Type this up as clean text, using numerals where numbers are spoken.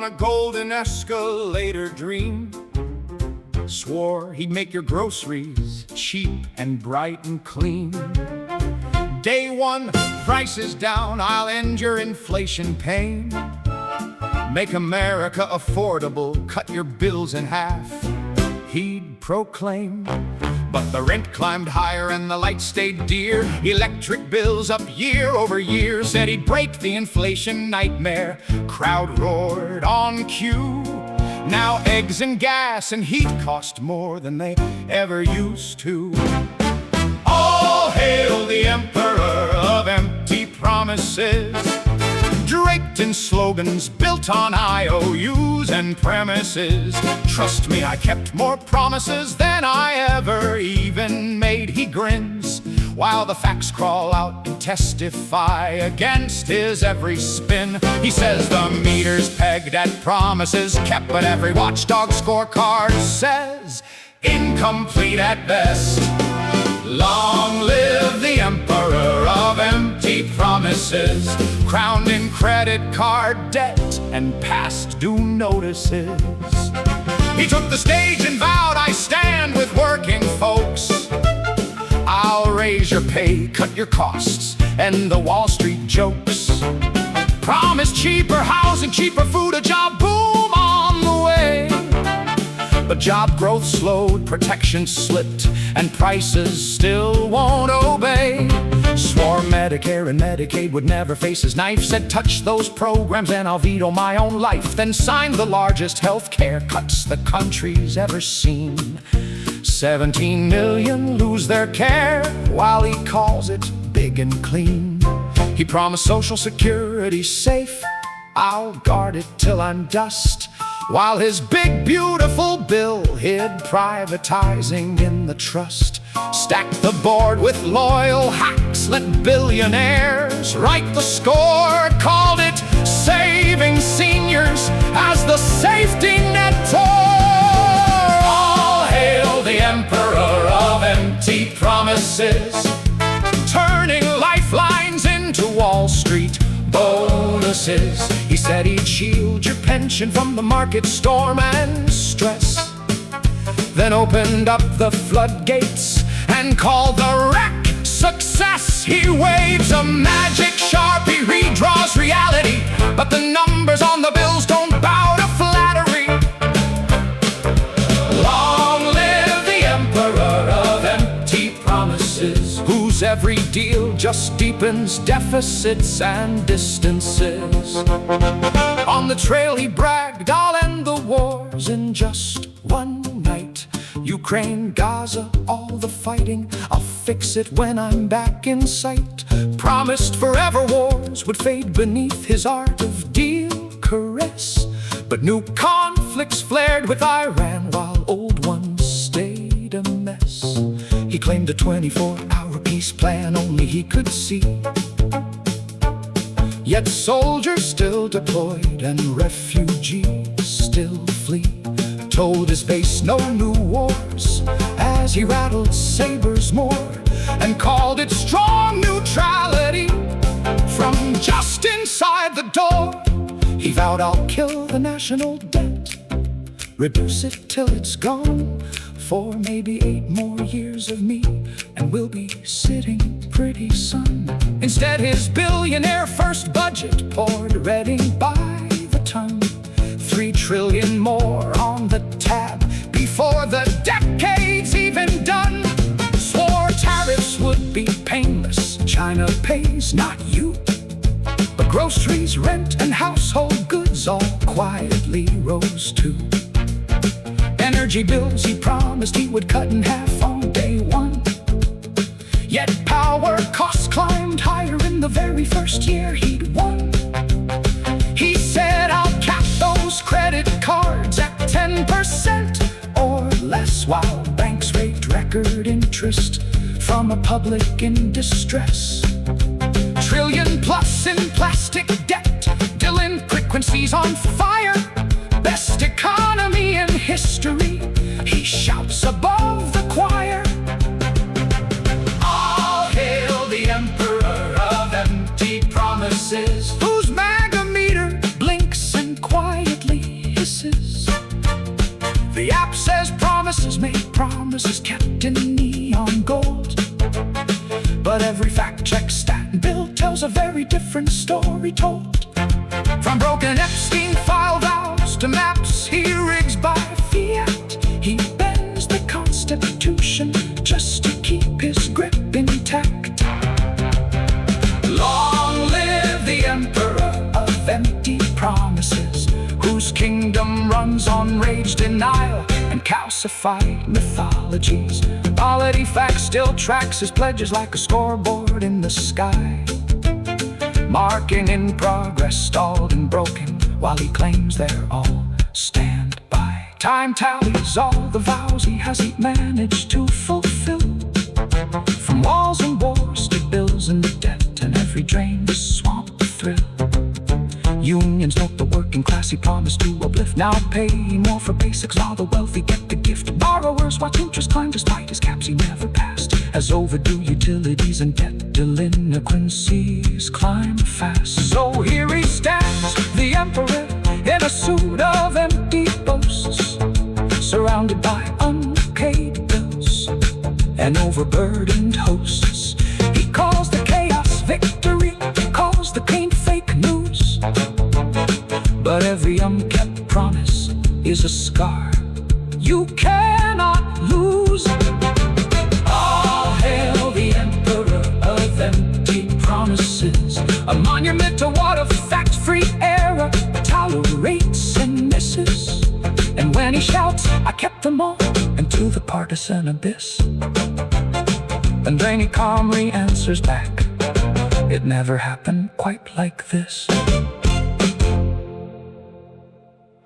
a golden escalator dream. Swore he'd make your groceries cheap and bright and clean. Day one, prices down, I'll end your inflation pain. Make America affordable, cut your bills in half, he'd proclaim. But the rent climbed higher and the lights stayed dear. Electric bills up year over year. Said he'd break the inflation nightmare. Crowd roared on cue. Now eggs and gas and heat cost more than they ever used to. All hail the emperor of empty promises, draped in slogans built on IOUs and premises. Trust me, I kept more promises than I ever even made. He grins while the facts crawl out and testify against his every spin. He says the meter's pegged at promises kept, but every watchdog scorecard says incomplete at best. Long live the emperor of empty promises, crowned in credit card debt and past due notices. He took the stage and vowed, I stand with working folks. I'll raise your pay, cut your costs, end the Wall Street jokes. Promise cheaper housing, cheaper food, a job boom on the way. But job growth slowed, protection slipped, and prices still won't obey. Swore Medicare and Medicaid would never face his knife. Said touch those programs and I'll veto my own life. Then signed the largest health care cuts the country's ever seen. 17 million lose their care while he calls it big and clean. He promised Social Security safe, I'll guard it till I'm dust, while his big beautiful bill hid privatizing in the trust. Stacked the board with loyal hacks, let billionaires write the score. Called it saving seniors as the safety net tore. All hail the emperor of empty promises, turning lifelines into Wall Street bonuses. He said he'd shield your pension from the market storm and stress, then opened up the floodgates and called the wreck success. He waves a magic sharpie, redraws reality, but the numbers on the bills don't bow to flattery. Long live the emperor of empty promises, whose every deal just deepens deficits and distances. On the trail he bragged, I'll end the wars in just one night. Ukraine, Gaza, all the fighting, I'll fix it when I'm back in sight. Promised forever wars would fade beneath his art of deal caress, but new conflicts flared with Iran while old ones stayed a mess. He claimed a 24-hour peace plan only he could see, yet soldiers still deployed and refugees still flee. Told his base no new wars as he rattled sabers more, and called it strong neutrality from just inside the door. He vowed, I'll kill the national debt, reduce it till it's gone, for maybe 8 more years of me, and we'll be sitting pretty, son. Instead, his billionaire first budget poured red ink by the ton. 3 trillion more on the tab before the decade's even done. Swore tariffs would be painless, China pays, not you. But groceries, rent, and household goods all quietly rose too. Energy bills he promised he would cut in half on day one, yet power costs climbed higher in the very first year he'd won. He said, I'll cap those credit cards at 10% or less, while banks rate record interest from a public in distress. Trillion plus in plastic debt, delinquencies on fire, best economy in history, he shouts above the choir. All hail the emperor of empty promises, whose MAGA meter blinks and quietly promises kept in neon gold. But every fact-check stat and bill tells a very different story told. From broken Epstein file vows to maps he rigs by fiat, he bends the Constitution just to keep his grip intact. Long live the emperor of empty promises, whose kingdom runs on rage, denial, and calcified mythologies. PolitiFact still tracks his pledges like a scoreboard in the sky, marking in progress, stalled and broken, while he claims they're all standby. Time tallies all the vows he hasn't managed to fulfill, from walls and wars to bills and debt, and every drain is swamp thrill. Unions note the working class he promised to uplift, now pay more for basics while the wealthy get the gift. Borrowers watch interest climb despite his caps he never passed, as overdue utilities and debt delinquencies climb fast. So here he stands, the emperor, in a suit of empty boasts, surrounded by unpaid bills and overburdened hosts. He calls the chaos victory, calls the pain fake news, but every unkept promise is a scar you cannot lose. All hail the emperor of empty promises, a monument to what a fact-free era tolerates and misses. And when he shouts, "I kept them all," and to the partisan abyss, and then he calmly answers back, "It never happened quite like this."